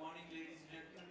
morning, ladies and gentlemen.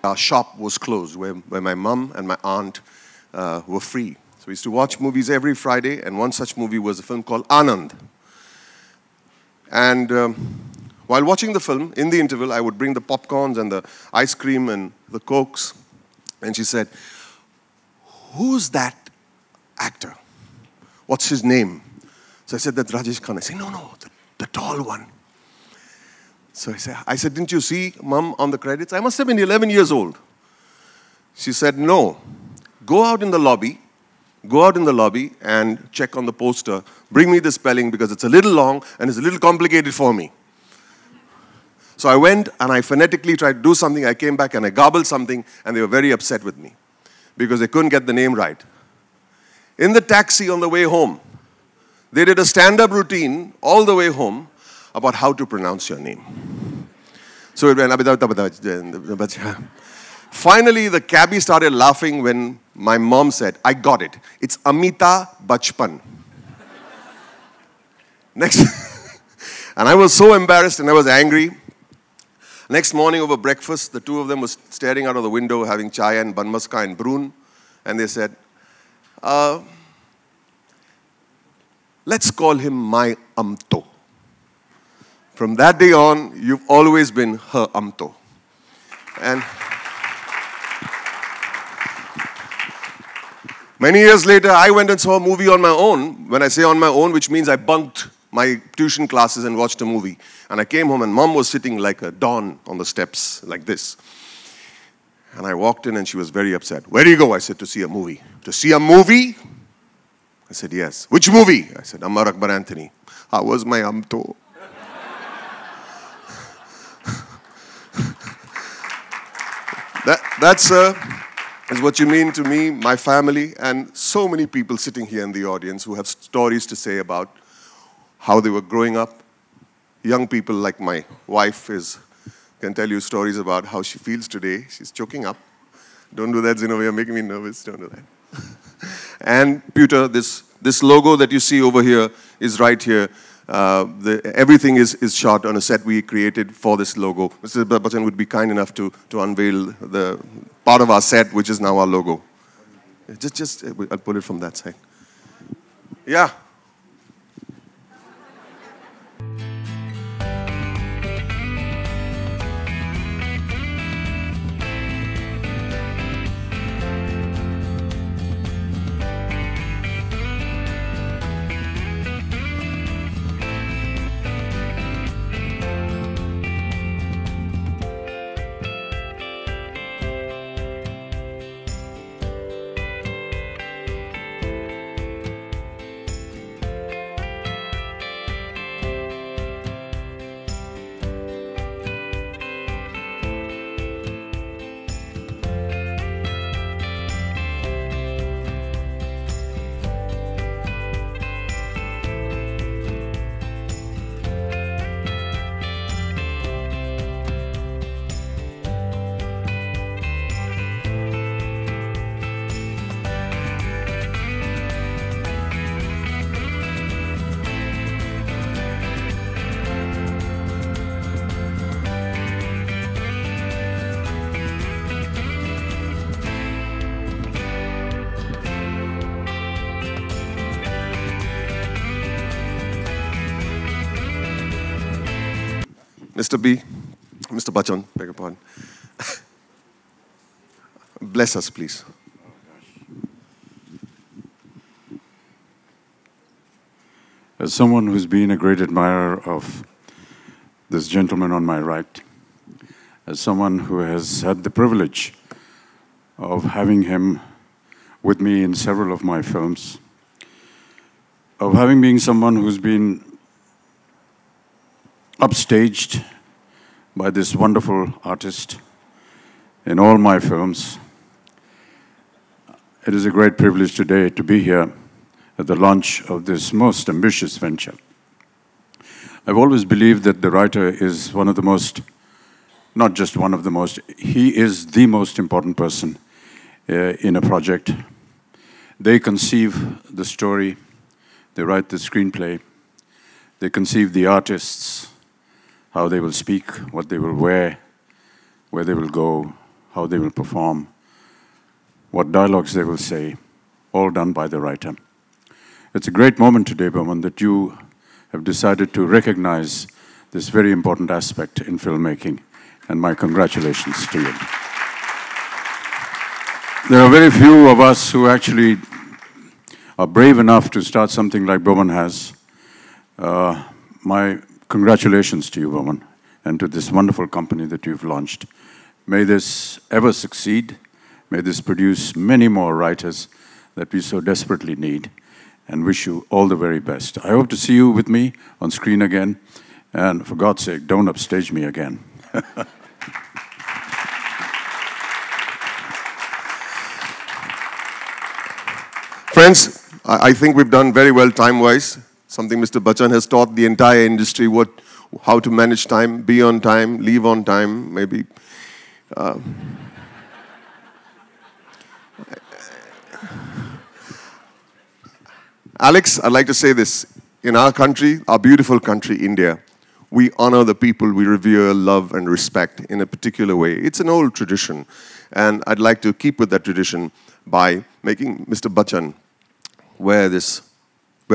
Our shop was closed, where my mum and my aunt were free. So we used to watch movies every Friday, and one such movie was a film called Anand. And while watching the film, in the interval, I would bring the popcorns and the ice cream and the Cokes. And she said, "Who's that actor? What's his name?" So I said, "That's Rajesh Khanna." I said, "No, the tall one." So I said, "Didn't you see Mum on the credits?" I must have been 11 years old. She said, "No, go out in the lobby and check on the poster. Bring me the spelling because it's a little long and it's a little complicated for me." So I went and I phonetically tried to do something. I came back and I garbled something, and they were very upset with me because they couldn't get the name right. In the taxi on the way home, they did a stand-up routine all the way home about how to pronounce your name. So it went, finally the cabbie started laughing when my mom said, "I got it. It's Amitabh Bachchan." Next, and I was so embarrassed and I was angry. Next morning over breakfast, the two of them were staring out of the window having chai and banmaska and broon, and they said, "Let's call him my Amto. From that day on, you've always been her Amto." And many years later, I went and saw a movie on my own. When I say on my own, which means I bunked my tuition classes and watched a movie. And I came home and Mom was sitting like a don on the steps, like this. And I walked in and she was very upset. "Where do you go?" I said, "To see a movie." "To see a movie?" I said, "Yes." "Which movie?" I said, "Ammar Akbar Anthony." "How was my Amto?" That's what you mean to me, my family, and so many people sitting here in the audience who have stories to say about how they were growing up. Young people like my wife can tell you stories about how she feels today. She's choking up. Don't do that, Zino. You're making me nervous. Don't do that. And Peter, this logo that you see over here is right here. Everything is shot on a set we created for this logo. Mr. Bachchan would be kind enough to unveil the part of our set, which is now our logo. I'll pull it from that side. Yeah. Mr. B, Mr. Bachchan, beg your pardon. Bless us, please. As someone who's been a great admirer of this gentleman on my right, as someone who has had the privilege of having him with me in several of my films, of having been someone who's been upstaged by this wonderful artist in all my films, it is a great privilege today to be here at the launch of this most ambitious venture. I've always believed that the writer is one of the most, not just one of the most, he is the most important person in a project. They conceive the story, they write the screenplay, they conceive the artists, how they will speak, what they will wear, where they will go, how they will perform, what dialogues they will say, all done by the writer. It's a great moment today, Boman, that you have decided to recognize this very important aspect in filmmaking, and my congratulations to you. There are very few of us who actually are brave enough to start something like Boman has. My congratulations to you, Boman, and to this wonderful company that you've launched. May this ever succeed. May this produce many more writers that we so desperately need, and wish you all the very best. I hope to see you with me on screen again, and for God's sake, don't upstage me again. Friends, I think we've done very well time-wise. Something Mr. Bachchan has taught the entire industry how to manage time, be on time, leave on time, maybe. Alex, I'd like to say this. In our country, our beautiful country, India, we honor the people we revere, love, and respect in a particular way. It's an old tradition, and I'd like to keep with that tradition by making Mr. Bachchan wear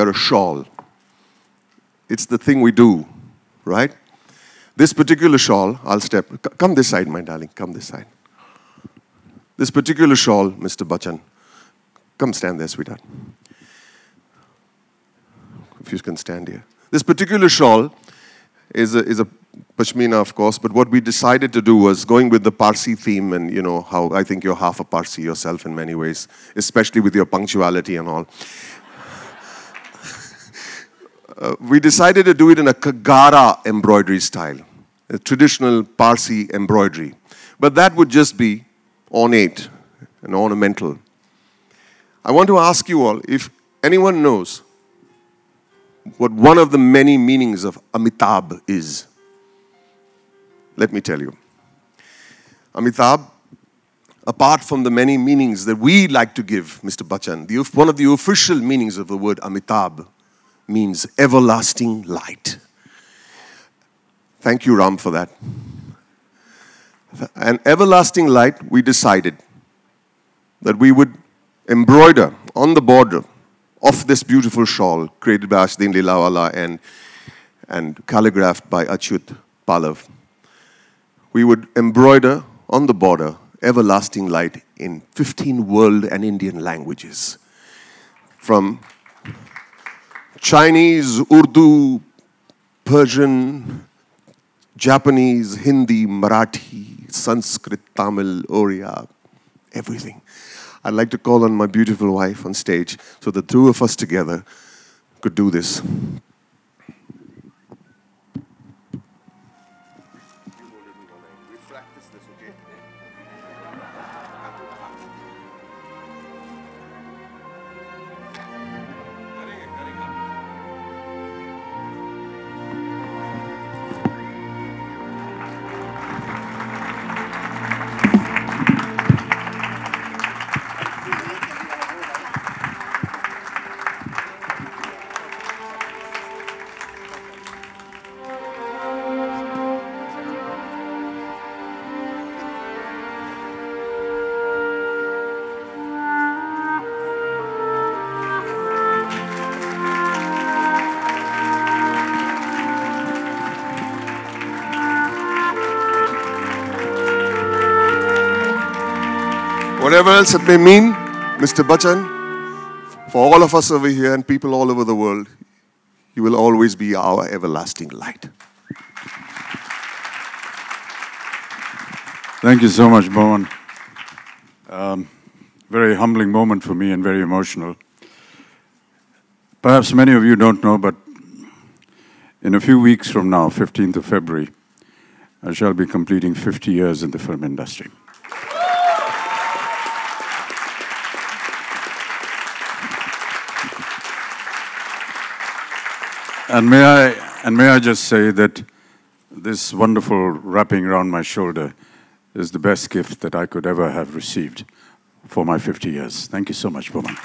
a shawl. It's the thing we do, right? This particular shawl, come this side, my darling, come this side. This particular shawl, Mr. Bachchan, come stand there, sweetheart. If you can stand here. This particular shawl is a pashmina, of course, but what we decided to do was going with the Parsi theme, and you know how I think you're half a Parsi yourself in many ways, especially with your punctuality and all. We decided to do it in a Kagara embroidery style, a traditional Parsi embroidery. But that would just be ornate and ornamental. I want to ask you all if anyone knows what one of the many meanings of Amitabh is. Let me tell you. Amitabh, apart from the many meanings that we like to give, Mr. Bachchan, one of the official meanings of the word Amitabh means everlasting light. Thank you, Ram, for that. And everlasting light, we decided that we would embroider on the border of this beautiful shawl created by Ashdin Lilawala and calligraphed by Achyut Pallav. We would embroider on the border everlasting light in 15 world and Indian languages. From Chinese, Urdu, Persian, Japanese, Hindi, Marathi, Sanskrit, Tamil, Oriya, everything. I'd like to call on my beautiful wife on stage so the two of us together could do this. Whatever else it may mean, Mr. Bachchan, for all of us over here and people all over the world, you will always be our everlasting light. Thank you so much, Boman. Very humbling moment for me and very emotional. Perhaps many of you don't know, but in a few weeks from now, 15th of February, I shall be completing 50 years in the film industry. And may I just say that this wonderful wrapping around my shoulder is the best gift that I could ever have received for my 50 years. Thank you so much, Boman.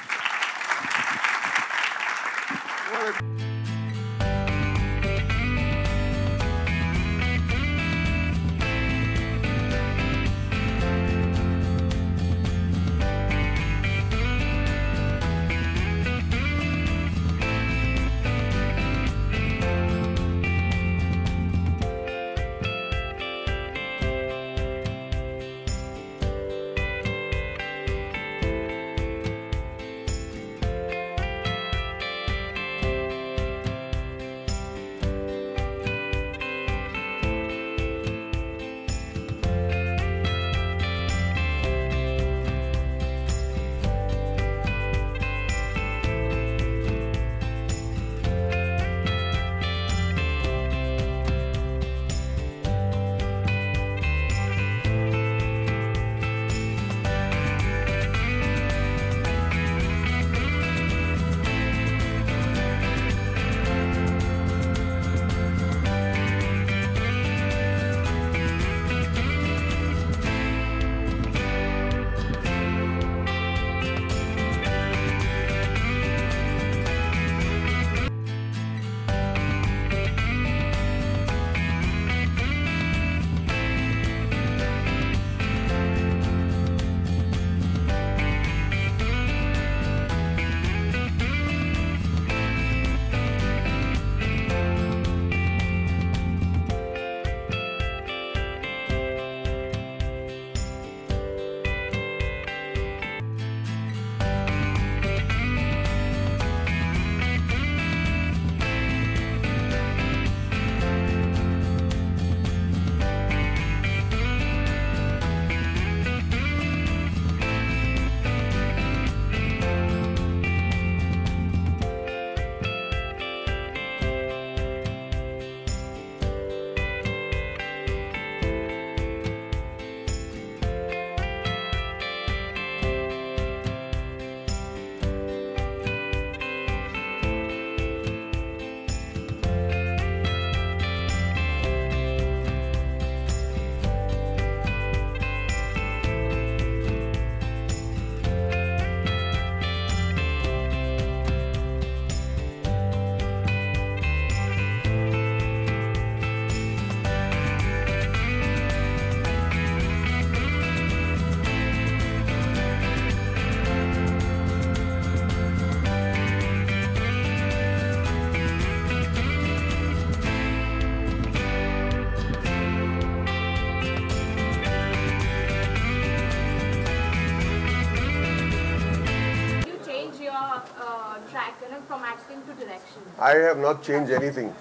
From acting to direction? I have not changed anything.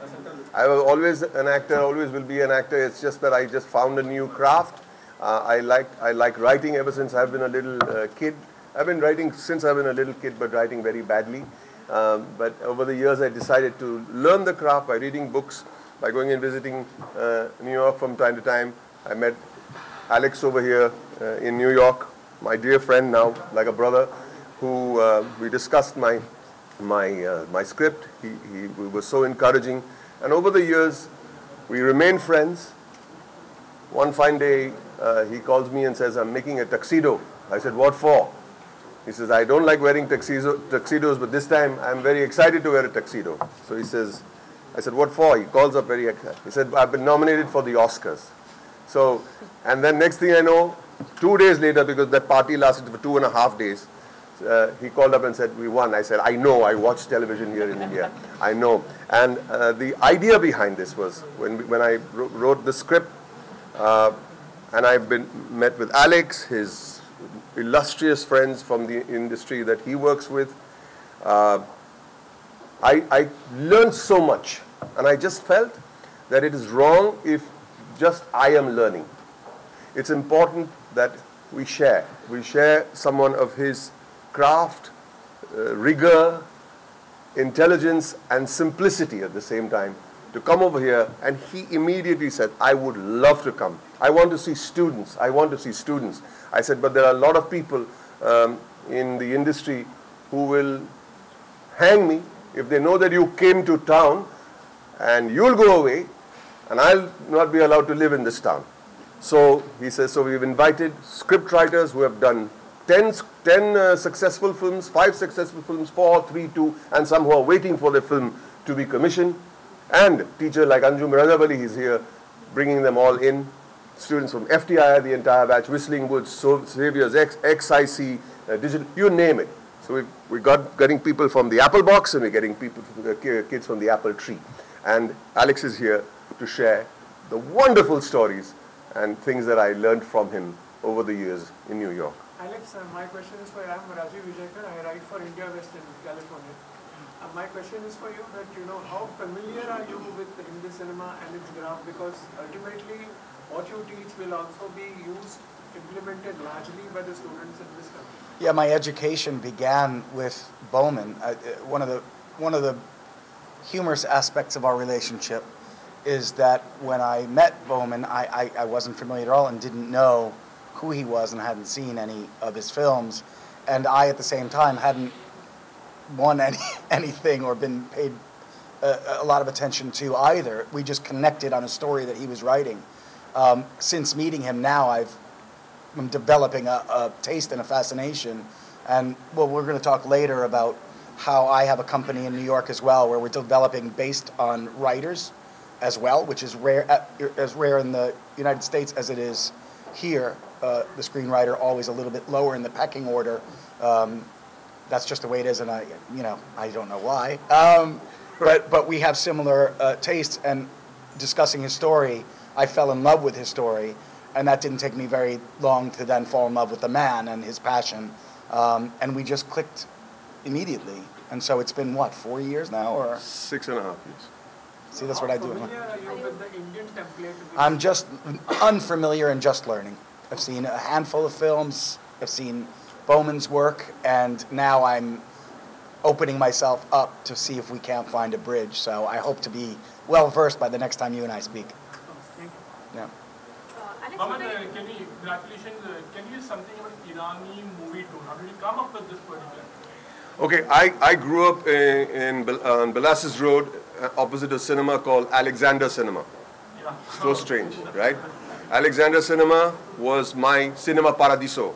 I was always an actor, always will be an actor. It's just that I just found a new craft. I like writing ever since I've been a little kid. I've been writing since I've been a little kid, but writing very badly. But over the years, I decided to learn the craft by reading books, by going and visiting New York from time to time. I met Alex over here in New York, my dear friend now, like a brother, who we discussed my script. He was so encouraging. And over the years, we remained friends. One fine day, he calls me and says, I'm making a tuxedo. I said, what for? He says, I don't like wearing tuxedos, but this time I'm very excited to wear a tuxedo. So he says, I said, what for? He calls up very excited. He said, I've been nominated for the Oscars. So, and then next thing I know, 2 days later, because that party lasted for 2.5 days, he called up and said, we won. I said, I know, I watch television here in India. I know. And the idea behind this was, when I wrote the script, and I've met with Alex, his illustrious friends from the industry that he works with. I learned so much, and I just felt that it is wrong if just I am learning. It's important that we share. We share someone of his craft, rigor, intelligence, and simplicity at the same time to come over here. And he immediately said, I would love to come. I want to see students. I want to see students. I said, but there are a lot of people in the industry who will hang me if they know that you came to town and you'll go away and I'll not be allowed to live in this town. So he says, so we've invited script writers who have done 10 successful films, 5 successful films, 4, 3, 2, and some who are waiting for the film to be commissioned. And teacher like Anjum Ranavali, he's here bringing them all in. Students from FTI, the entire batch, Whistling Woods, Saviors, XIC, Digital, you name it. So we got getting people from the Apple box and we're getting people, kids from the Apple tree. And Alex is here to share the wonderful stories and things that I learned from him over the years in New York. Alex, my question is for you. I'm Rajiv Vijayakar. I write for India West in California. My question is for you that, how familiar are you with Hindi cinema and its craft? Because ultimately, what you teach will also be used, implemented largely by the students in this country. Yeah, my education began with Boman. One of the humorous aspects of our relationship is that when I met Boman, I wasn't familiar at all and didn't know who he was and hadn't seen any of his films. And I, at the same time, hadn't won anything or been paid a lot of attention to either. We just connected on a story that he was writing. Since meeting him now, I'm developing a taste and a fascination. And, well, we're going to talk later about how I have a company in New York as well, where we're developing based on writers as well, which is as rare in the United States as it is here. The screenwriter always a little bit lower in the pecking order. That's just the way it is, and I don't know why. But we have similar tastes, and discussing his story, I fell in love with his story, and that didn't take me very long to then fall in love with the man and his passion, and we just clicked immediately. And so it's been, what, 4 years now, or? 6.5 years. See, that's what I do. Familiar are you with the Indian template? I'm just unfamiliar and just learning. I've seen a handful of films. I've seen Boman's work, and now I'm opening myself up to see if we can't find a bridge. So I hope to be well versed by the next time you and I speak. Thank you. Yeah. Boman, congratulations. Can you use something about Irani Movietone? How did you come up with this particular? Okay, I grew up on Belasses Road, opposite a cinema called Alexander Cinema. Yeah. So strange, right? Alexander Cinema was my cinema paradiso.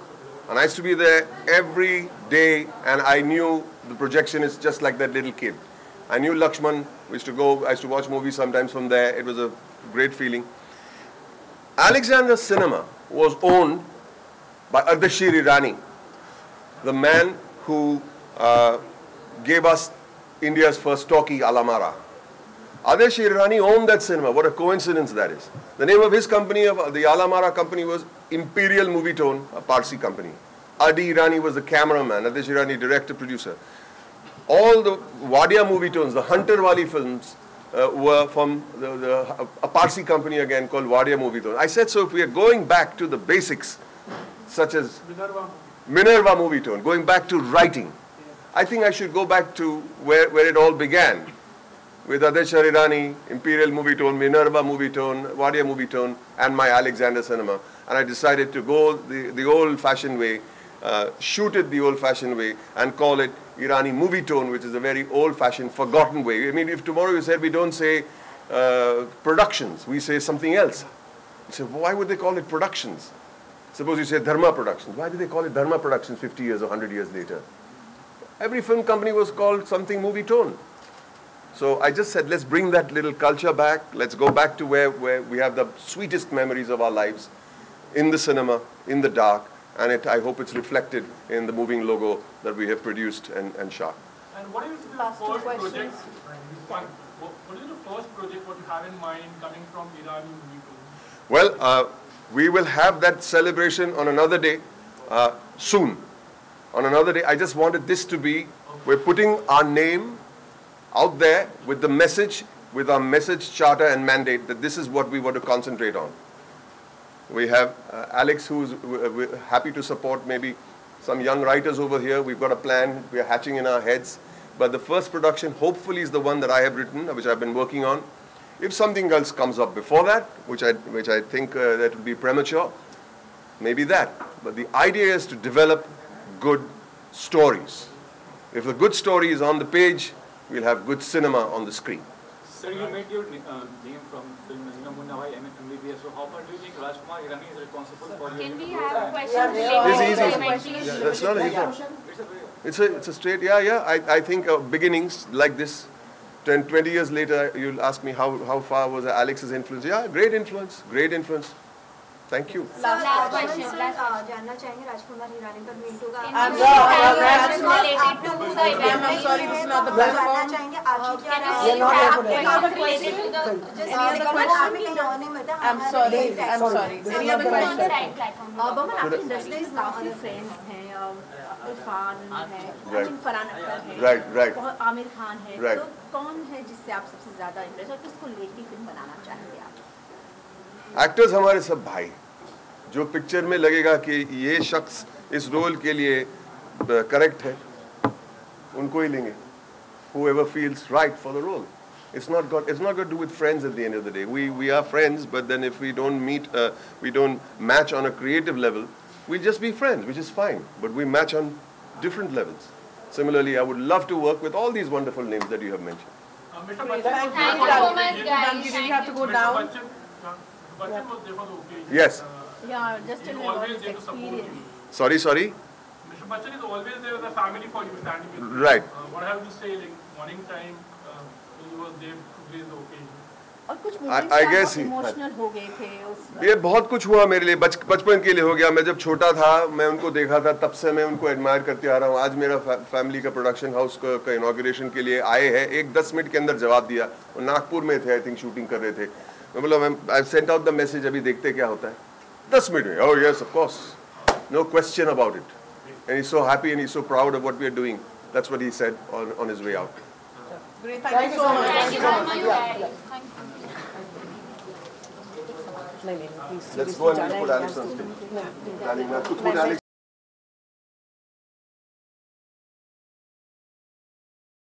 And I used to be there every day, and I knew the projectionist just like that little kid. I knew Lakshman. I used to watch movies sometimes from there. It was a great feeling. Alexander Cinema was owned by Ardeshir Irani, the man who gave us India's first talkie, Alamara. Ardeshir Irani owned that cinema. What a coincidence that is. The name of his company, the Alamara company, was Imperial Movietone, a Parsi company. Adi Irani was the cameraman, Ardeshir Irani director, producer. All the Wadia Movietones, the Hunter Wali films, were from a Parsi company again called Wadia Movietone. I said, so if we are going back to the basics, such as Minerva Movietone, going back to writing, I think I should go back to where it all began, with Ardeshir Irani, Imperial Movietone, Minerva Movietone, Wadia Movietone, and my Alexander Cinema. And I decided to go the old-fashioned way, shoot it the old-fashioned way, and call it Irani Movietone, which is a very old-fashioned, forgotten way. I mean, if tomorrow you said we don't say productions, we say something else. You say, why would they call it productions? Suppose you say Dharma Productions. Why do they call it Dharma Productions 50 years or 100 years later? Every film company was called something Movietone. So I just said, let's bring that little culture back. Let's go back to where we have the sweetest memories of our lives, in the cinema, in the dark, and I hope it's reflected in the moving logo that we have produced and shot. And what is the first project? What is the first project what you have in mind coming from Irani Movietone? Well, we will have that celebration on another day. soon. On another day, I just wanted this to be, we're putting our name out there with the message, with our message, charter and mandate that this is what we want to concentrate on. We have Alex, who's happy to support maybe some young writers over here. We've got a plan, we are hatching in our heads. But the first production hopefully is the one that I have written, which I've been working on. If something else comes up before that, which I think that would be premature, maybe that. But the idea is to develop good stories. If the good story is on the page, we'll have good cinema on the screen. Sir, you made your name from film, Munnawai MBBS. So how far do you think Rajkumar Irani is responsible for your... Can we have questions It's related easy. to That's not easy. It's a straight, yeah. I think beginnings like this, 10, 20 years later, you'll ask me how far was Alex's influence. Yeah, great influence, great influence. Thank you. last question. जानना चाहेंगे राजकुमार हिरानी पर मिंटू का I'm sorry, this is not the platform. जानना चाहेंगे आखिर क्या I'm sorry. Any other question? Boman, आपकी industry में काफी फ्रेंड्स हैं, इरफान है, फरहान अख्तर है, Right. आमिर खान है, तो कौन है जिससे आप सबसे ज्यादा इंप्रेस और किसको लेके फिल्म बनाना चाहेंगे आप? एक्टर्स हमारे सब भाई, जो पिक्चर में लगेगा कि ये शख्स इस रोल के लिए करेक्ट है, उनको ही लेंगे. Whoever feels right for the role. It's not got to do with friends at the end of the day. We are friends, but then if we don't meet, we don't match on a creative level, we'll just be friends, which is fine. But we match on different levels. Similarly, I would love to work with all these wonderful names that you have mentioned. Mr. Thank you so much, guys. Did you have to go down? Bachchan was there for the occasion. Yes. Yeah, just tell me about Always his there to support you. experience. Sorry. Mr. Bachchan is always there with the family for you, standing with you. Right. What have you to say, like morning time, he was there to grace the occasion? और कुछ I guess emotional हो गए थे उस ये बहुत कुछ हुआ मेरे लिए, बचपन के लिए हो गया. मैं जब छोटा था, मैं उनको देखा था, तब से मैं उनको एडमायर करते आ रहा हूँ. आज मेरा फैमिली का प्रोडक्शन हाउस का इनॉग्रेशन के लिए आए हैं. एक 10 मिनट के अंदर जवाब दिया. वो नागपुर में थे, आई थिंक शूटिंग कर रहे थे. मैं बोला, I sent out the message, अभी देखते क्या होता है. 10 मिनट में, oh yes, of course, no question about it. And he's so happy and he's so proud of what we are doing. That's what he said on his way out. Great, thank you so much. Thank you so much, guys. Let's go and put Alex on stage. Put Alex.